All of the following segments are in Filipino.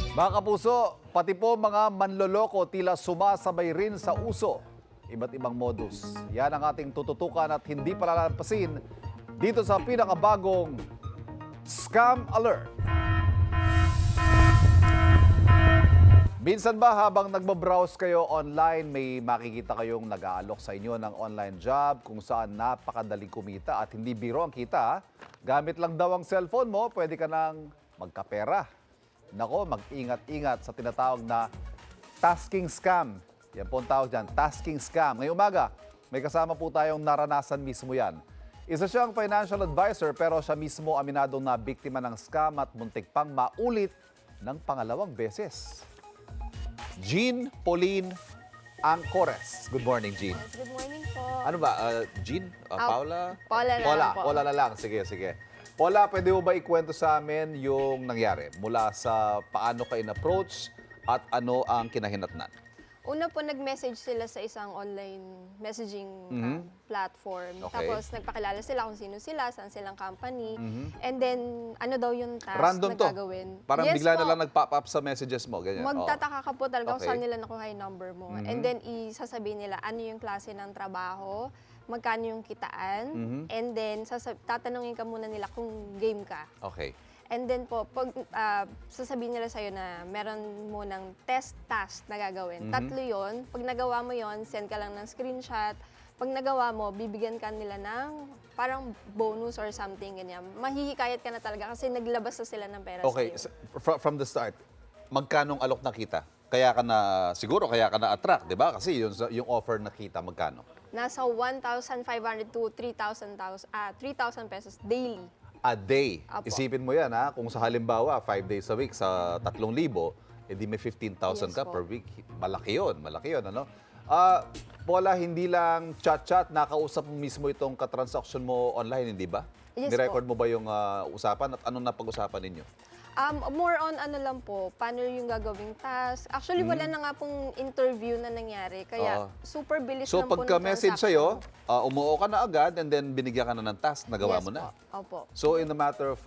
Mga kapuso, pati po mga manloloko tila sumasabay rin sa uso. Iba't ibang modus. Yan ang ating tututukan at hindi palalampasin dito sa pinakabagong Scam Alert. Minsan ba habang nagbabrowse kayo online, may makikita kayong nag-aalok sa inyo ng online job kung saan napakadaling kumita at hindi biro ang kita? Gamit lang daw ang cellphone mo, pwede ka nang magkapera. Nako, mag-ingat-ingat sa tinatawag na tasking scam. Yan po ang tawag dyan, tasking scam. Ngayong umaga, may kasama po tayong naranasan mismo yan. Isa siyang financial advisor pero siya mismo aminadong na biktima ng scam at muntik pang maulit ng pangalawang beses. Jean Pauline Angcores. Good morning, Jean. Good morning po. Ano ba? Jean? Paula? Paula na lang po. Paula na lang. Sige, sige. Paula, pwede mo ba ikwento sa amin yung nangyari? Mula sa paano ka in-approach at ano ang kinahinatnan? Una po, nag-message sila sa isang online messaging platform. Okay. Tapos, nagpakilala sila kung sino sila, saan silang company. And then, ano daw yung task Random na to. gagawin. Parang Yes bigla po. na lang nag-pop up sa messages mo. Ganyan. Magtataka ka po talaga kung Okay. saan nila nakuha yung number mo. And then, isasabihin nila ano yung klase ng trabaho, magkano yung kitaan, and then, tatanungin ka muna nila kung game ka. Okay. And then po, pag sasabihin nila sa'yo na meron mo ng test task na gagawin. Tatlo yon. Pag nagawa mo yon, send ka lang ng screenshot. Pag nagawa mo, bibigyan ka nila ng parang bonus or something, ganyan. Mahihikayat ka na talaga kasi naglabas na sila ng pera Okay, sa'yo. from the start, magkanong alok na kita? Kaya ka na, siguro kaya ka na-attract, di ba? Kasi yung offer na kita, magkano? Nasa 1,500 to 3,000 pesos daily. A day. Apo. Isipin mo yan, ha? Kung sa halimbawa, 5 days a week sa 3,000, edi may 15,000 Yes ka po. per week. Malaki yun, ano? Paula, hindi lang chat-chat, nakausap mo mismo itong katransaksyon mo online, hindi ba? Yes Nirecord po. mo ba yung usapan at anong napag-usapan ninyo? More on ano lang po, paano yung gagawing task. Actually, wala na nga pong interview na nangyari. Kaya super bilis So lang po ng pagka-message transaction. sa'yo, umuo ka na agad and then binigyan ka na ng task, nagawa Yes mo na. po. Opo. So in a matter of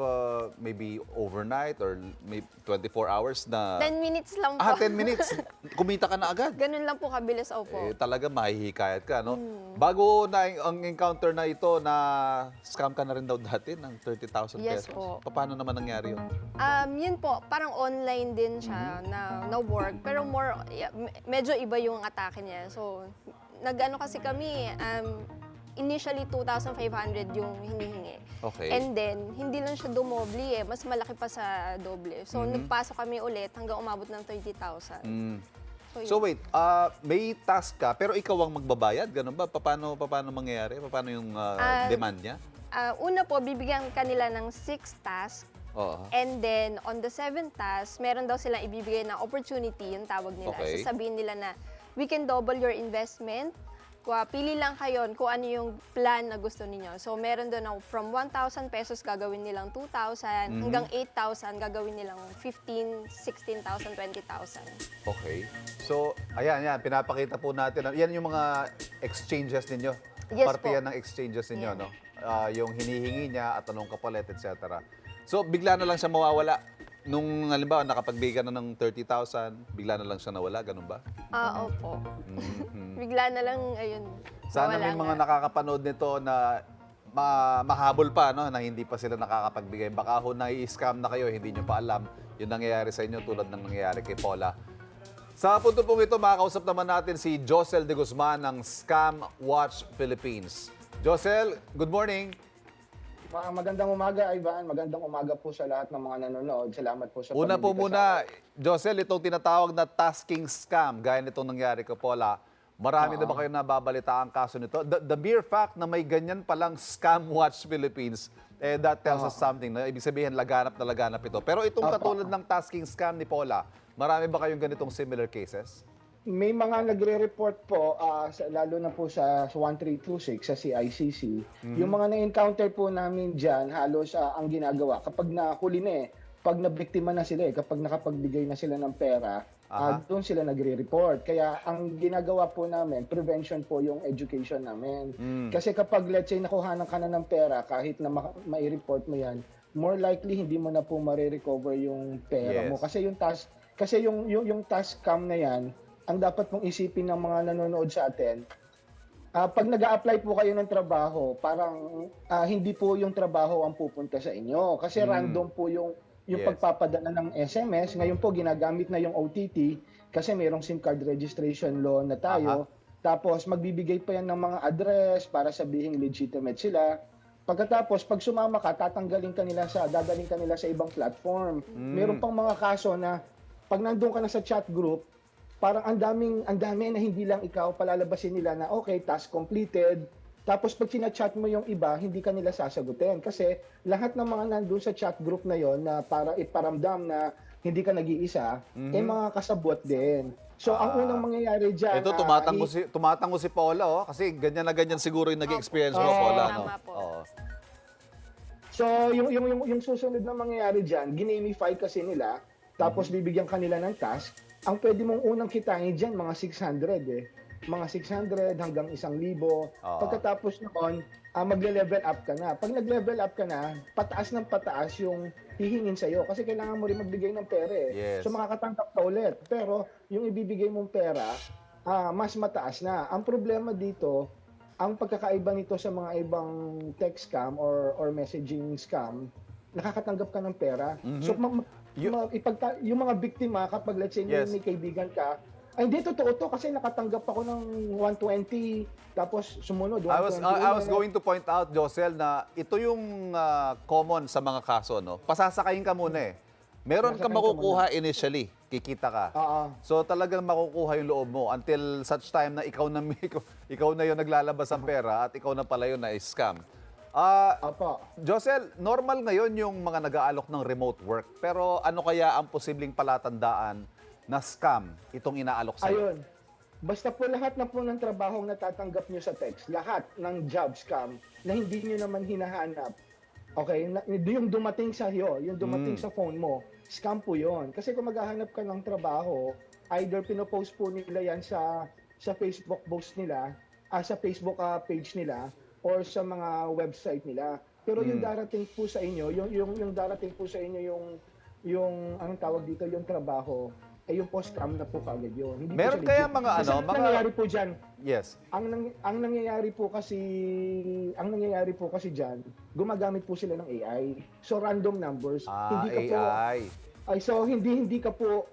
maybe overnight or maybe 24 hours na... 10 minutes lang po. 10 minutes, kumita ka na agad. Ganun lang po kabilis, opo. Talaga mahihikayat ka, no? Bago na ang encounter na ito na scam ka na rin daw dati ng 30,000 Yes pesos. po. Paano naman nangyari yun? Yun po, parang online din siya na work. Pero medyo iba yung atake niya. So, nag-ano kasi kami, initially 2,500 yung hinihingi. Okay. And then, hindi lang siya dumoble eh. Mas malaki pa sa doble. So, nagpasok kami ulit hanggang umabot ng 30,000. So wait, may task ka pero ikaw ang magbabayad, ganun ba? Paano mangyayari? Paano yung demand niya? Una po, bibigyan kanila ng 6 tasks. Oo. And then, on the 7th task, meron daw silang ibibigay na opportunity, yung tawag nila. Okay. Sasabihin nila na, we can double your investment. Pili lang kayo kung ano yung plan na gusto ninyo. So, meron doon na from 1,000 pesos gagawin nilang 2,000, hanggang 8,000 gagawin nilang 15, 16,000, 20,000. Okay. So, ayan, pinapakita po natin. Yan yung mga exchanges ninyo. Yes Parte po. yan ng exchanges ninyo, Yeah. no? Yung hinihingi niya at anong kapalit, etc. So, bigla na lang siya mawawala. Nung, halimbawa, nakapagbigay ka na ng 30,000, bigla na lang siya nawala, ganun ba? Opo. Bigla na lang, ayun. Sana nawala may mga nga. nakakapanood nito na mahabol pa, no? Na hindi pa sila nakakapagbigay. Baka ho nai-scam na kayo, hindi nyo pa alam yung nangyayari sa inyo tulad ng nangyayari kay Paula. Sa punto pong ito, makakausap naman natin si Josel de Guzman ng Scam Watch Philippines. Josel, good morning. Magandang umaga, Ivan. Magandang umaga po sa lahat ng mga nanonood. Salamat po sa Una po pagbibigay muna, Josel, itong tinatawag na tasking scam, gaya nitong nangyari kay Paula, marami na ba kayo nababalita ang kaso nito? The mere fact na may ganyan palang Scam Watch Philippines, that tells us something. Na ibig sabihin, laganap na laganap ito. Pero itong katulad ng tasking scam ni Paula, marami ba kayong ganitong similar cases? May mga nagre-report po, lalo na po sa 1326 sa CICC. Yung mga na-encounter po namin dyan, halos ang ginagawa, kapag nahuli na pag nabiktima na sila kapag nakapagbigay na sila ng pera, doon sila nagre-report. Kaya ang ginagawa po namin, prevention po yung education namin. Kasi kapag let's say nakuhanan ka na ng pera, kahit na mai-report mo yan, more likely hindi mo na po marirecover yung pera mo. Kasi yung task Kasi yung task cam na yan, ang dapat mong isipin ng mga nanonood sa atin, pag nag-a-apply po kayo ng trabaho, parang hindi po yung trabaho ang pupunta sa inyo. Kasi random po yung Yes. pagpapadala ng SMS. Ngayon po, ginagamit na yung OTT kasi mayroong SIM card registration law na tayo. Tapos, magbibigay pa yan ng mga address para sabihin legitimate sila. Pagkatapos, pag sumama ka, dadaling ka nila sa ibang platform. Meron pang mga kaso na pag nandun ka na sa chat group, parang ang dami na hindi lang ikaw palalabasin nila na okay, task completed. Tapos pag sinachat mo yung iba, hindi ka nila sasagutin kasi lahat ng mga nandun sa chat group na yon na para iparamdam na hindi ka nag-iisa, mga kasabot din. So ang unang mangyayari diyan, Ito, tumatango si Paula, oh, kasi ganyan na ganyan siguro yung naging experience mo, Oo. Paula. No? Tama po. Oo. So, yung susunod na mangyayari dyan, ginamify kasi nila, tapos bibigyan kanila ng task. Ang pwede mong unang kitangin dyan, mga 600 eh. Mga 600 hanggang 1,000. Pagkatapos noon, magle-level up ka na. Pag nag-level up ka na, pataas ng pataas yung hihingin sa'yo. Kasi kailangan mo rin magbigay ng pera eh. Yes. So, makakatanggap ka ulit. Pero, yung ibibigay mong pera, mas mataas na. Ang problema dito, ang pagkakaiba nito sa mga ibang text scam or messaging scam, nakakatanggap ka ng pera. So, yung mga biktima, kapag let's say Yes. may kaibigan ka, ay hindi, totoo to kasi nakatanggap ako ng 120, tapos sumunod, 120. I was going to point out, Josel, na ito yung common sa mga kaso, no? Pasasakayin ka muna eh. Meron ka Pasasakayin ka makukuha initially, kikita ka. Oo. So talagang makukuha yung loob mo until such time na ikaw na yung naglalabas ng pera at ikaw na pala yun na scam. Apo. Josel, normal ngayon yung mga nag-aalok ng remote work. Pero ano kaya ang posibleng palatandaan na scam itong inaalok sa'yo? Ayun. Basta po lahat na po ng trabahong natatanggap nyo sa text, lahat ng job scam na hindi nyo naman hinahanap, okay, yung dumating sa iyo, yung dumating sa phone mo, scam po yun. Kasi kung maghahanap ka ng trabaho, either pinopost po nila yan sa Facebook post nila, sa Facebook page nila, or sa mga website nila. Pero yung darating po sa inyo, yung darating po sa inyo yung anong tawag dito, yung trabaho, yung post-scam na po kagad yun. Hindi Meron po siya kaya legit. mga Kasi ano, ang mga- nangyayari po diyan, Yes. ang nangyayari po kasi diyan, gumagamit po sila ng AI. So random numbers. Hindi ka po AI. so hindi ka po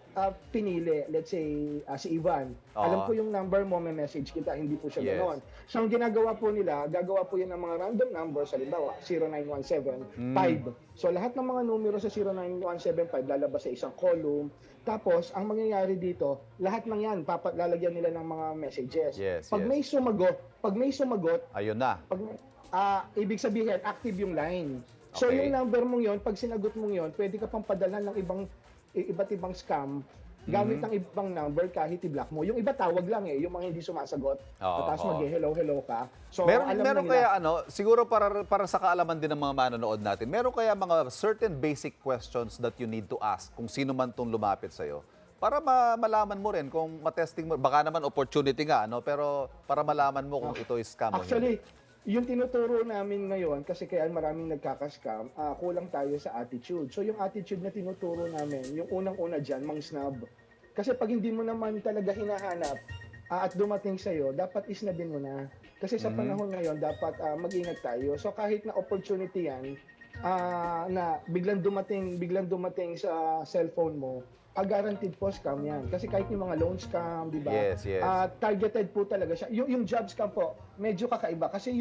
pinili. Let's say si Ivan. Oo. Alam ko yung number mo, may message kita, hindi po siya Yes. ganoon. So ang ginagawa po nila, gagawa po yan ng mga random numbers, halimbawa 0917 5. So lahat ng mga numero sa 09175 lalabas sa isang column. Tapos ang mangyayari dito, lahat ng yan lalagyan nila ng mga messages. Yes, Pag yes. may sumagot, Ayun na. ibig sabihin active yung line. So Okay. yung number mong yon, pag sinagot mong yon, pwede ka pang padala ng iba't ibang scam gamit ng ibang number kahit i-block mo. Yung iba tawag lang eh, yung mga hindi sumasagot. Oo, Tapos oo. mag-hello ka. So Meron alam na nila. kaya siguro para sa kaalaman din ng mga manonood natin, meron kaya mga certain basic questions that you need to ask kung sino man tong lumapit sa'yo? Para malaman mo rin kung matesting mo, baka naman opportunity nga, pero para malaman mo kung ito is scam o hindi. Actually, yung tinuturo namin ngayon, kasi kaya maraming nagkakaskam, kulang tayo sa attitude. So yung attitude na tinuturo namin, yung unang-una dyan, mang-snub. Kasi pag hindi mo naman talaga hinahanap at dumating sa'yo, dapat isnabin mo na. Kasi sa panahon ngayon, dapat mag-ingat tayo. So kahit na opportunity yan, na biglang dumating sa cellphone mo, guaranteed po scam yan. Kasi kahit yung mga loan scam, di ba? Yes, yes. Targeted po talaga siya. Yung job scam po, medyo kakaiba. Kasi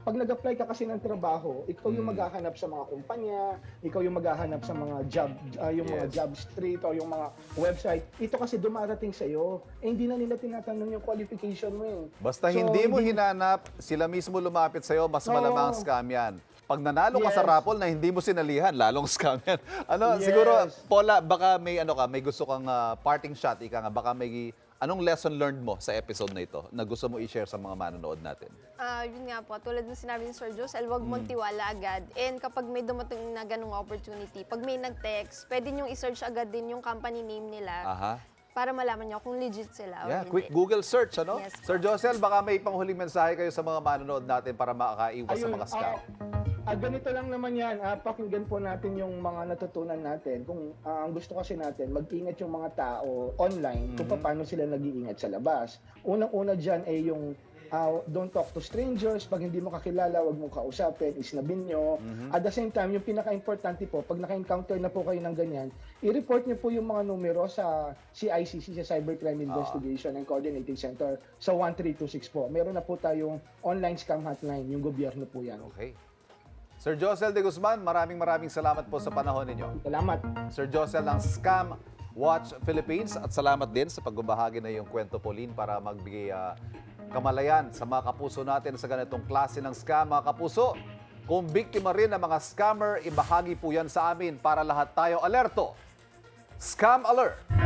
pag nag-apply ka kasi ng trabaho, ikaw yung maghahanap sa mga kumpanya, ikaw yung maghahanap sa mga job, mga Yes. job street o yung mga website. Ito kasi dumarating sa'yo. Hindi na nila tinatanong yung qualification mo eh. Basta So, hindi mo hinanap, sila mismo lumapit sa'yo, mas malamang scam yan. Pag nanalo ka sa Yes. raffle na hindi mo sinalihan, lalong scam yan. Yes. Siguro, Paula, baka may gusto kang parting shot, baka may anong lesson learned mo sa episode na ito na gusto mo i-share sa mga manonood natin? Yun nga po, tulad ng sinabi ni Sir Josel, huwag mong tiwala agad. And kapag may dumating na ganung opportunity, pag may nag-text, pwede nyo i-search agad din yung company name nila Aha. para malaman nyo kung legit sila o Yeah, hindi. quick Google search, Yes, Sir Josel, baka may panghuling mensahe kayo sa mga manonood natin para makakaiwas sa mga scam. Ganito lang naman yan, pakinggan po natin yung mga natutunan natin. Kung ang gusto kasi natin, mag-ingat yung mga tao online kung paano sila nag-iingat sa labas. Unang-una dyan ay yung don't talk to strangers. Pag hindi mo kakilala, wag mo kausapin, isnabin nyo. At the same time, yung pinaka-importante po, pag naka-encounter na po kayo ng ganyan, i-report nyo po yung mga numero sa CICC, sa Cybercrime Investigation and Coordinating Center, sa 1326 po. Meron na po tayong online scam hotline, yung gobyerno po yan. Okay. Sir Josel de Guzman, maraming salamat po sa panahon ninyo. Salamat. Sir Josel ng Scam Watch Philippines at salamat din sa pagbabahagi na yung kwento, Pauline, para magbigay kamalayan sa mga kapuso natin sa ganitong klase ng scam. Mga kapuso, kung biktima rin ng mga scammer, ibahagi po yan sa amin para lahat tayo alerto. Scam Alert!